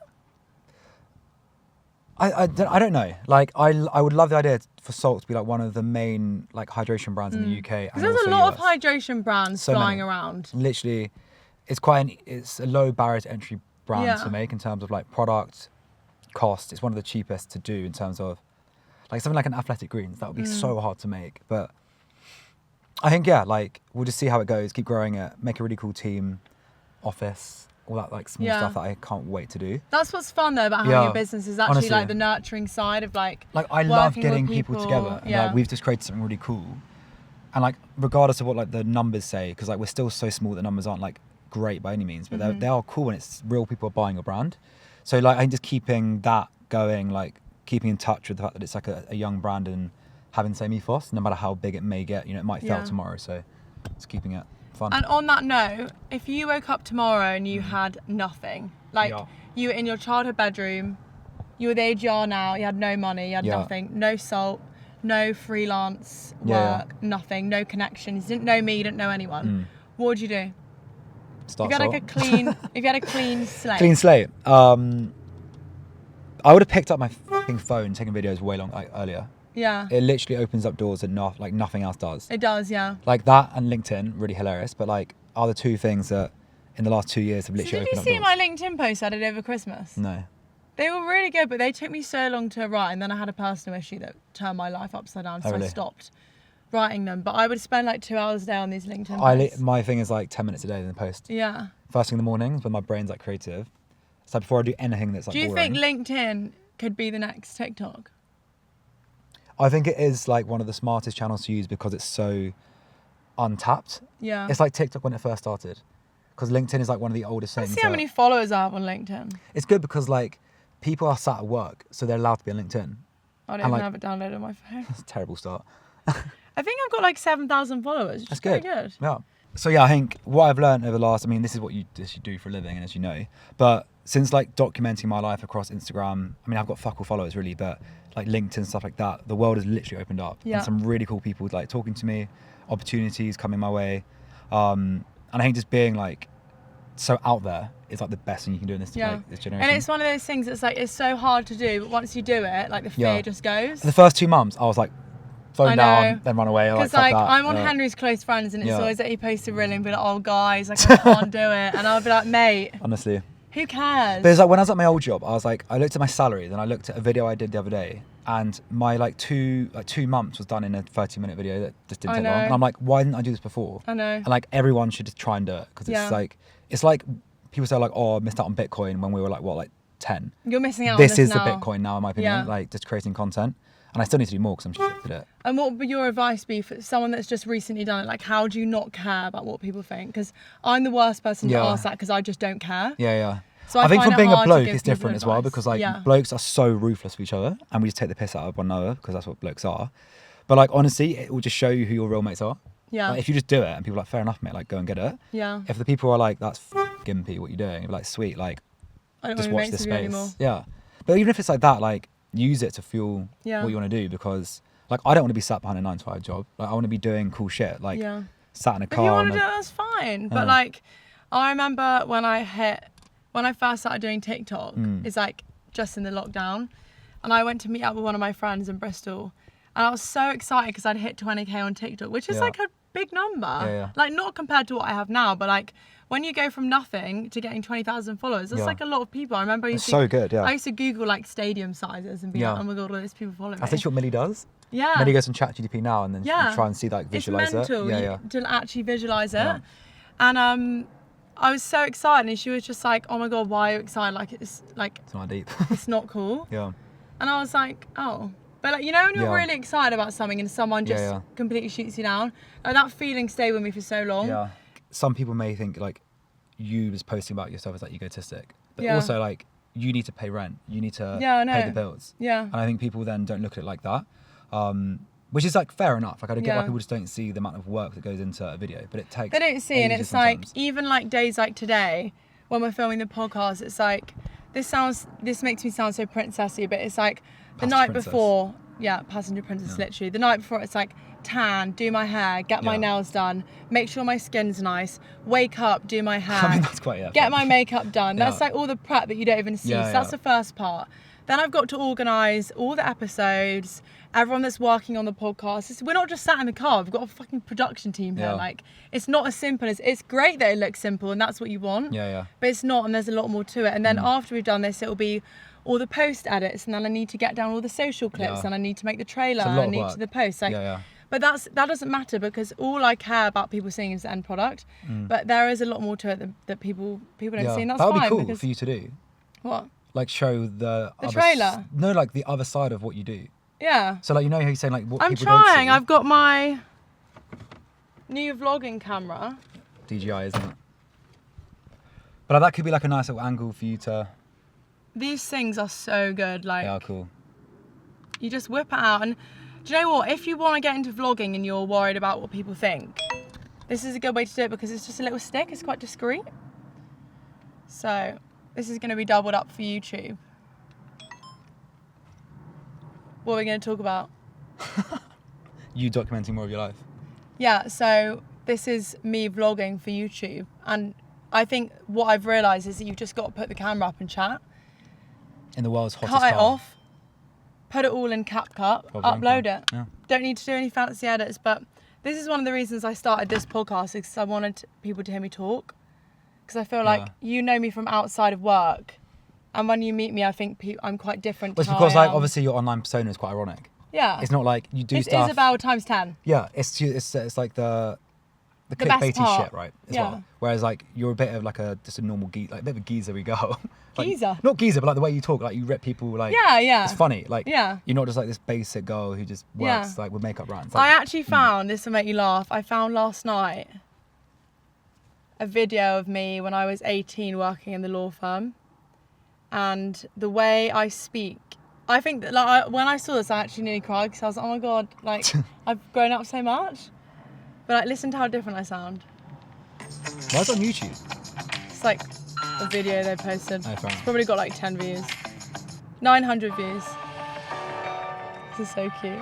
[SPEAKER 2] I don't know. Like I would love the idea for SULT to be like one of the main like hydration brands in the UK.
[SPEAKER 1] Because there's a lot of hydration brands
[SPEAKER 2] So
[SPEAKER 1] flying
[SPEAKER 2] many.
[SPEAKER 1] around.
[SPEAKER 2] Literally, it's a low barrier to entry brand
[SPEAKER 1] Yeah.
[SPEAKER 2] to make in terms of like product cost. It's one of the cheapest to do in terms of like something like an Athletic Greens. That would be so hard to make, but I think like we'll just see how it goes. Keep growing it. Make a really cool team, office, all that like small
[SPEAKER 1] Yeah.
[SPEAKER 2] stuff that I can't wait to do.
[SPEAKER 1] That's what's fun though about having
[SPEAKER 2] Yeah,
[SPEAKER 1] a business is actually
[SPEAKER 2] honestly.
[SPEAKER 1] like the nurturing side of like
[SPEAKER 2] I love
[SPEAKER 1] working
[SPEAKER 2] getting
[SPEAKER 1] with
[SPEAKER 2] people together. And,
[SPEAKER 1] Yeah.
[SPEAKER 2] like, we've just created something really cool. And like regardless of what like the numbers say, because like we're still so small, the numbers aren't like great by any means, but they are cool and it's real people are buying your brand. So like I think just keeping that going, like keeping in touch with the fact that it's like a young brand and having the same ethos, no matter how big it may get, it might fail
[SPEAKER 1] Yeah.
[SPEAKER 2] tomorrow. So it's keeping it fun.
[SPEAKER 1] And on that note, if you woke up tomorrow and you had nothing, like
[SPEAKER 2] Yeah.
[SPEAKER 1] you were in your childhood bedroom, you were the age you are now, you had no money, you had
[SPEAKER 2] Yeah.
[SPEAKER 1] nothing, no SULT, no freelance
[SPEAKER 2] Yeah.
[SPEAKER 1] work, nothing, no connections, you didn't know me, you didn't know anyone, what would you do?
[SPEAKER 2] Start
[SPEAKER 1] If you had
[SPEAKER 2] SULT.
[SPEAKER 1] like a clean, if you had a clean slate.
[SPEAKER 2] Clean slate. I would have picked up my fucking phone, taking videos way earlier.
[SPEAKER 1] Yeah,
[SPEAKER 2] It literally opens up doors that nothing else does.
[SPEAKER 1] it does, yeah.
[SPEAKER 2] Like that and LinkedIn, really hilarious, but like are the two things that in the last 2 years have
[SPEAKER 1] So
[SPEAKER 2] literally
[SPEAKER 1] did you
[SPEAKER 2] opened
[SPEAKER 1] see
[SPEAKER 2] up
[SPEAKER 1] my
[SPEAKER 2] doors.
[SPEAKER 1] LinkedIn post I did over Christmas?
[SPEAKER 2] No.
[SPEAKER 1] They were really good, but they took me so long to write, and then I had a personal issue that turned my life upside down, so
[SPEAKER 2] Oh, really?
[SPEAKER 1] I stopped writing them. But I would spend like 2 hours a day on these LinkedIn posts.
[SPEAKER 2] My thing is like 10 minutes a day in the post.
[SPEAKER 1] Yeah.
[SPEAKER 2] First thing in the mornings when my brain's like creative. So before I do anything that's like
[SPEAKER 1] Do you
[SPEAKER 2] boring.
[SPEAKER 1] think LinkedIn could be the next TikTok?
[SPEAKER 2] I think it is like one of the smartest channels to use because it's so untapped.
[SPEAKER 1] Yeah.
[SPEAKER 2] It's like TikTok when it first started. Because LinkedIn is like one of the oldest
[SPEAKER 1] Let's
[SPEAKER 2] things.
[SPEAKER 1] see how
[SPEAKER 2] that-
[SPEAKER 1] many followers I have on LinkedIn.
[SPEAKER 2] It's good because like people are sat at work, so they're allowed to be on LinkedIn.
[SPEAKER 1] I don't
[SPEAKER 2] And,
[SPEAKER 1] even
[SPEAKER 2] like-
[SPEAKER 1] have it downloaded on my phone.
[SPEAKER 2] It's a terrible start.
[SPEAKER 1] I think I've got like 7,000 followers, which
[SPEAKER 2] That's
[SPEAKER 1] is pretty
[SPEAKER 2] good.
[SPEAKER 1] good.
[SPEAKER 2] Yeah. So yeah, I think what I've learned over the last, this is what you do for a living, and as you know, but since like documenting my life across Instagram, I've got fuck all followers really, but like LinkedIn, stuff like that, the world has literally opened up.
[SPEAKER 1] Yeah.
[SPEAKER 2] And some really cool people like talking to me, opportunities coming my way. And I think just being like so out there is like the best thing you can do in this,
[SPEAKER 1] Yeah.
[SPEAKER 2] like, this generation.
[SPEAKER 1] And it's one of those things that's like, it's so hard to do, but once you do it, like the fear
[SPEAKER 2] Yeah.
[SPEAKER 1] just goes.
[SPEAKER 2] The first 2 months, I was like, phone
[SPEAKER 1] I know.
[SPEAKER 2] down, then run away.
[SPEAKER 1] Because
[SPEAKER 2] Like,
[SPEAKER 1] like,
[SPEAKER 2] fuck that.
[SPEAKER 1] I'm on
[SPEAKER 2] Yeah.
[SPEAKER 1] Henry's close friends and it's
[SPEAKER 2] Yeah.
[SPEAKER 1] always that he posts a reel and be like, oh guys, like I can't do it. And I'll be like, mate,
[SPEAKER 2] Honestly.
[SPEAKER 1] Who cares?
[SPEAKER 2] But it's like when I was at my old job, I was like, I looked at my salary, then I looked at a video I did the other day, and my like 2 months was done in a 30-minute video that just didn't take long. And I'm like, why didn't I do this before?
[SPEAKER 1] I know.
[SPEAKER 2] And like everyone should just try and do it, because it's like people say like, oh, I missed out on Bitcoin when we were like 10.
[SPEAKER 1] You're missing out
[SPEAKER 2] This
[SPEAKER 1] on this
[SPEAKER 2] is
[SPEAKER 1] now.
[SPEAKER 2] the Bitcoin now, in my opinion. Like just creating content. And I still need to do more because I'm shit at it.
[SPEAKER 1] And what would your advice be for someone that's just recently done it? Like, how do you not care about what people think? Because I'm the worst person to ask that, because I just don't care.
[SPEAKER 2] Yeah.
[SPEAKER 1] So
[SPEAKER 2] I think
[SPEAKER 1] find
[SPEAKER 2] from
[SPEAKER 1] it
[SPEAKER 2] being a
[SPEAKER 1] hard to
[SPEAKER 2] bloke,
[SPEAKER 1] give
[SPEAKER 2] it's
[SPEAKER 1] people
[SPEAKER 2] different as well,
[SPEAKER 1] advice.
[SPEAKER 2] because like blokes are so ruthless with each other, and we just take the piss out of one another, because that's what blokes are. But like honestly, it will just show you who your real mates are.
[SPEAKER 1] Yeah.
[SPEAKER 2] Like, if you just do it and people are like, fair enough, mate, like go and get it.
[SPEAKER 1] Yeah.
[SPEAKER 2] If the people are like, that's gimpy, what you're doing, you're like, sweet, like
[SPEAKER 1] I don't
[SPEAKER 2] just
[SPEAKER 1] want
[SPEAKER 2] watch
[SPEAKER 1] to
[SPEAKER 2] this
[SPEAKER 1] be mates with you
[SPEAKER 2] space.
[SPEAKER 1] anymore.
[SPEAKER 2] Yeah. But even if it's like that, like use it to fuel what you want to do, because like I don't want to be sat behind a 9-to-5 job. Like I want to be doing cool shit. Like sat in a car.
[SPEAKER 1] If you want to do it, that's fine. But like, I remember when I first started doing TikTok, it's like just in the lockdown, and I went to meet up with one of my friends in Bristol, and I was so excited because I'd hit 20k on TikTok, which is like a big number. Like not compared to what I have now, but like when you go from nothing to getting 20,000 followers, that's like a lot of people. I remember I used to Google like stadium sizes and be like, oh my god, all these people follow me.
[SPEAKER 2] That's what Millie does.
[SPEAKER 1] Yeah.
[SPEAKER 2] Millie goes on ChatGPT now, and then you try and see like visualize
[SPEAKER 1] it's mental
[SPEAKER 2] it.
[SPEAKER 1] to actually visualize it. And I was so excited, and she was just like, oh my god, why are you excited? Like it's
[SPEAKER 2] not deep.
[SPEAKER 1] It's not cool.
[SPEAKER 2] Yeah.
[SPEAKER 1] And I was like, oh. But like, you know when you're really excited about something and someone just completely shoots you down? Like that feeling stayed with me for so long.
[SPEAKER 2] Yeah. Some people may think like you just posting about yourself is like egotistic. But also like you need to pay rent. You need to pay the bills. Yeah. And I think people then don't look at it like that. Which is like fair enough. Like I don't get why people just don't see the amount of work that goes into a video. But it takes.
[SPEAKER 1] They don't see, and it's
[SPEAKER 2] sometimes.
[SPEAKER 1] like even like days like today when we're filming the podcast, it's like this makes me sound so princessy, but it's like the night before, passenger princess literally. The night before, it's like tan, do my hair, get my nails done, make sure my skin's nice, wake up, do my hair.
[SPEAKER 2] I mean, that's quite
[SPEAKER 1] get my makeup done. That's like all the prep that you don't even see. So that's the first part. Then I've got to organise all the episodes, everyone that's working on the podcast. We're not just sat in the car. We've got a fucking production team here. Like, it's not as simple as... It's great that it looks simple and that's what you want. But it's not, and there's a lot more to it. And then after we've done this, it'll be all the post edits, and then I need to get down all the social clips, and I need to make the trailer, and I need to the post. Like, but that doesn't matter, because all I care about people seeing is the end product. But there is a lot more to it that people don't see, and that's fine.
[SPEAKER 2] That would be cool for you to do.
[SPEAKER 1] What?
[SPEAKER 2] Like show the
[SPEAKER 1] trailer?
[SPEAKER 2] No, like the other side of what you do.
[SPEAKER 1] Yeah.
[SPEAKER 2] So like, you know how you're saying like what
[SPEAKER 1] I'm
[SPEAKER 2] people don't see?
[SPEAKER 1] trying. I've got my new vlogging camera.
[SPEAKER 2] DJI, isn't it? But that could be like a nice little angle for you to...
[SPEAKER 1] These things are so good. Like,
[SPEAKER 2] yeah, cool.
[SPEAKER 1] You just whip it out, and do you know what? If you want to get into vlogging and you're worried about what people think, this is a good way to do it, because it's just a little stick. It's quite discreet. So this is going to be doubled up for YouTube. What are we going to talk about?
[SPEAKER 2] You documenting more of your life.
[SPEAKER 1] Yeah, so this is me vlogging for YouTube, and I think what I've realised is that you've just got to put the camera up and chat.
[SPEAKER 2] In the world's hottest car.
[SPEAKER 1] Cut it off, put it all in CapCut, upload it. Yeah. Don't need to do any fancy edits, but this is one of the reasons I started this podcast, because I wanted people to hear me talk. Because I feel like you know me from outside of work, and when you meet me, I think I'm quite different.
[SPEAKER 2] Well, it's because like obviously your online persona is quite ironic.
[SPEAKER 1] Yeah.
[SPEAKER 2] It's not like you do stuff.
[SPEAKER 1] It's Isobel times 10.
[SPEAKER 2] Yeah, it's like the clickbaity shit, right? As well. Whereas like you're a bit of like just a normal geezer, like a bit of a geezer we go. Like,
[SPEAKER 1] geezer?
[SPEAKER 2] Not geezer, but like the way you talk, like you rip people, like it's funny. Like you're not just like this basic girl who just works like with makeup brands. Like,
[SPEAKER 1] I actually found, this will make you laugh, I found last night a video of me when I was 18 working in the law firm, and the way I speak, I think that like when I saw this I actually nearly cried, because I was like, oh my god, like I've grown up so much. But like, listen to how different I sound.
[SPEAKER 2] Why is it on YouTube?
[SPEAKER 1] It's like a video they posted.
[SPEAKER 2] Oh,
[SPEAKER 1] it's probably got like 10 views. 900 views. This is so cute.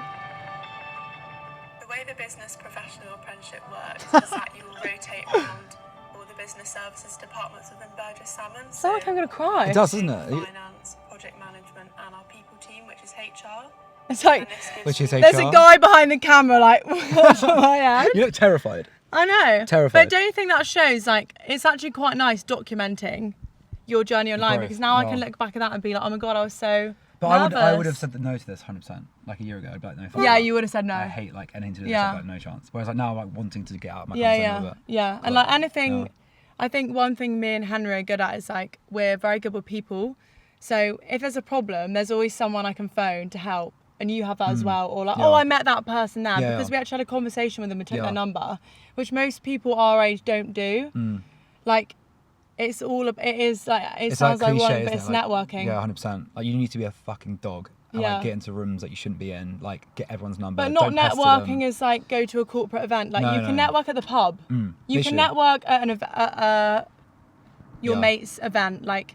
[SPEAKER 4] The way the business professional apprenticeship works is that you will rotate around all the business services departments within Burgess Salmon.
[SPEAKER 1] It's not like I'm going to cry.
[SPEAKER 2] It does, doesn't it?
[SPEAKER 4] Finance, project management, and our people team, which is HR.
[SPEAKER 1] It's like,
[SPEAKER 2] which is HR.
[SPEAKER 1] There's a guy behind the camera like, what's my head?
[SPEAKER 2] You look terrified.
[SPEAKER 1] I know.
[SPEAKER 2] Terrified.
[SPEAKER 1] But don't you think that shows, like, it's actually quite nice documenting your journey online,
[SPEAKER 2] growth,
[SPEAKER 1] because now I
[SPEAKER 2] yeah.
[SPEAKER 1] can look back at that and be like, oh my God, I was so
[SPEAKER 2] But
[SPEAKER 1] nervous.
[SPEAKER 2] I would have said no to this 100%. Like a year ago, I'd be like, no. Fuck
[SPEAKER 1] Yeah,
[SPEAKER 2] that.
[SPEAKER 1] you would have said no.
[SPEAKER 2] I hate like anything to do with
[SPEAKER 1] Yeah.
[SPEAKER 2] this. I'd be like, no chance. Whereas like now I'm like wanting to get out of my
[SPEAKER 1] Yeah,
[SPEAKER 2] comfort zone a
[SPEAKER 1] yeah,
[SPEAKER 2] little bit.
[SPEAKER 1] yeah. And
[SPEAKER 2] But,
[SPEAKER 1] like anything,
[SPEAKER 2] yeah.
[SPEAKER 1] I think one thing me and Henry are good at is like, we're very good with people. So if there's a problem, there's always someone I can phone to help. And you have that as well. Or like,
[SPEAKER 2] Yeah.
[SPEAKER 1] oh, I met that person there.
[SPEAKER 2] Yeah,
[SPEAKER 1] Because
[SPEAKER 2] yeah.
[SPEAKER 1] we actually had a conversation with them and took
[SPEAKER 2] Yeah.
[SPEAKER 1] their number, which most people our age don't do. Like, it sounds like one,
[SPEAKER 2] cliche,
[SPEAKER 1] but
[SPEAKER 2] isn't
[SPEAKER 1] it's
[SPEAKER 2] it? Like,
[SPEAKER 1] networking.
[SPEAKER 2] Yeah, 100%. Like you need to be a fucking dog and
[SPEAKER 1] Yeah.
[SPEAKER 2] like get into rooms that you shouldn't be in. Like get everyone's number.
[SPEAKER 1] But not
[SPEAKER 2] don't pester
[SPEAKER 1] networking
[SPEAKER 2] them.
[SPEAKER 1] is like go to a corporate event. Like
[SPEAKER 2] No,
[SPEAKER 1] you can
[SPEAKER 2] no.
[SPEAKER 1] network at the pub. You can
[SPEAKER 2] literally.
[SPEAKER 1] network at your
[SPEAKER 2] Yeah.
[SPEAKER 1] mate's event. Like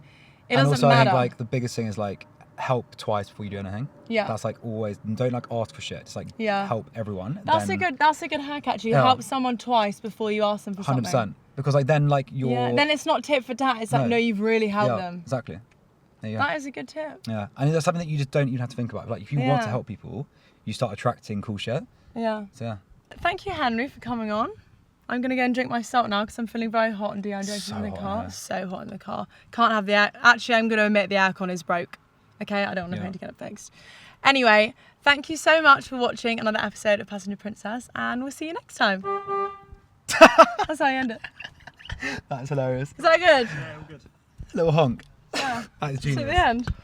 [SPEAKER 1] it
[SPEAKER 2] And
[SPEAKER 1] doesn't
[SPEAKER 2] also, I
[SPEAKER 1] matter.
[SPEAKER 2] think like the biggest thing is like help twice before you do anything.
[SPEAKER 1] Yeah.
[SPEAKER 2] That's like always. Don't like ask for shit. Just like
[SPEAKER 1] Yeah.
[SPEAKER 2] help everyone.
[SPEAKER 1] That's
[SPEAKER 2] then,
[SPEAKER 1] a good hack actually.
[SPEAKER 2] Yeah.
[SPEAKER 1] Help someone twice before you ask them for something.
[SPEAKER 2] 100%. Because like then like you're.
[SPEAKER 1] Yeah. Then it's not tit for tat. It's like no, you've really helped
[SPEAKER 2] yeah,
[SPEAKER 1] them.
[SPEAKER 2] Exactly. There you go.
[SPEAKER 1] That is a good tip.
[SPEAKER 2] Yeah, and there's something that you just don't even have to think about. Like if you want to
[SPEAKER 1] Yeah.
[SPEAKER 2] help people, you start attracting cool shit.
[SPEAKER 1] Yeah.
[SPEAKER 2] So yeah.
[SPEAKER 1] Thank you, Henry, for coming on. I'm gonna go and drink my salt now because I'm feeling very hot and dehydrated
[SPEAKER 2] So
[SPEAKER 1] in the
[SPEAKER 2] hot in
[SPEAKER 1] car.
[SPEAKER 2] here.
[SPEAKER 1] So hot in the car. Can't have the air. Actually, I'm gonna admit the aircon is broke. Okay, I don't want to
[SPEAKER 2] Yeah.
[SPEAKER 1] pay to get it fixed. Anyway, thank you so much for watching another episode of Passenger Princess, and we'll see you next time. That's how I end it.
[SPEAKER 2] That's hilarious.
[SPEAKER 1] Is that good?
[SPEAKER 2] Little honk.
[SPEAKER 1] Yeah.
[SPEAKER 2] That is
[SPEAKER 1] See you
[SPEAKER 2] genius.
[SPEAKER 1] at the end.